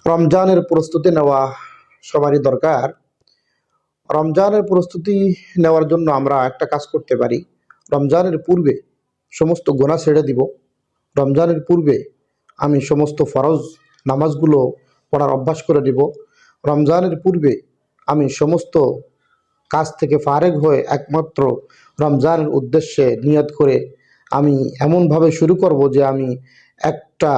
রমজানের প্রস্তুতি নেওয়া সবারই দরকার। রমজানের প্রস্তুতি নেওয়ার জন্য আমরা একটা কাজ করতে পারি। রমজানের পূর্বে সমস্ত গুনাহ ছেড়ে দিব। রমজানের পূর্বে আমি সমস্ত ফরজ নামাজগুলো পড়ার অভ্যাস করে দিব। রমজানের পূর্বে আমি সমস্ত কাজ থেকে ফারেগ হয়ে একমাত্র রমজানের উদ্দেশ্যে নিয়ত করে আমি এমনভাবে শুরু করব যে আমি একটা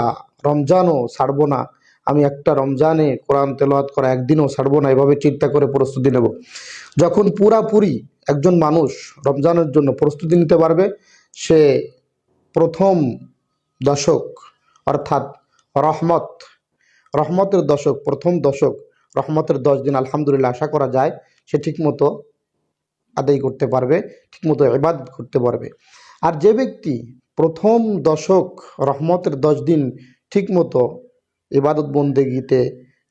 রমজানও ছাড়বো না, আমি একটা রমজানে কোরআন তেলাওয়াত করা একদিনও ছাড়বো না, এভাবে চিন্তা করে প্রস্তুতি নেব। যখন পুরাপুরি একজন মানুষ রমজানের জন্য প্রস্তুতি নিতে পারবে, সে প্রথম দশক অর্থাৎ রহমত রহমতের দশক, প্রথম দশক রহমতের 10 দিন আলহামদুলিল্লাহ আশা করা যায় সে ঠিকমতো আদায় করতে পারবে, ঠিকমতো ইবাদত করতে পারবে। আর যে ব্যক্তি প্রথম দশক রহমতের 10 দিন ঠিকমতো ইবাদত বন্দেগীতে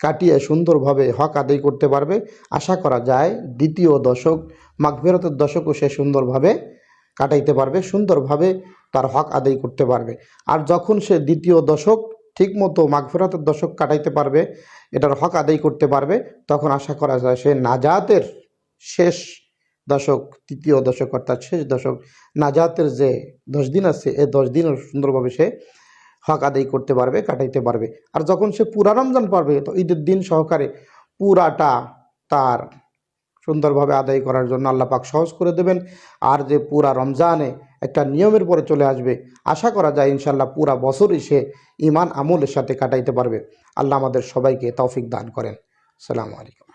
কাটিয়ে সুন্দরভাবে হক আদায় করতে পারবে, আশা করা যায় দ্বিতীয় দশক মাগফিরাতের দশকও সে সুন্দরভাবে কাটাইতে পারবে, সুন্দরভাবে তার হক আদায় করতে পারবে। আর যখন সে দ্বিতীয় দশক ঠিকমতো মাগফিরাতের দশক কাটাইতে পারবে, এটার হক আদায় করতে পারবে, তখন আশা করা যায় সে নাজাতের শেষ দশক, তৃতীয় দশক অর্থাৎ শেষ দশক, নাজাতের যে 10 দিন আছে এই 10 দিনও সুন্দরভাবে সে হক আদায় করতে পারবে, কাটাইতে পারবে। আর যখন সে পুরা রমজান পারবে, তো ঈদের দিন সহকারে পুরাটা তার সুন্দরভাবে আদায় করার জন্য আল্লাহ পাক সহজ করে দেবেন। আর যে পুরা রমজানে একটা নিয়মের পরে চলে আসবে, আশা করা যায় ইনশাল্লাহ পুরা বছরই সে ঈমান আমলের সাথে কাটাইতে পারবে। আল্লাহ আমাদের সবাইকে তৌফিক দান করেন। আসসালামু আলাইকুম।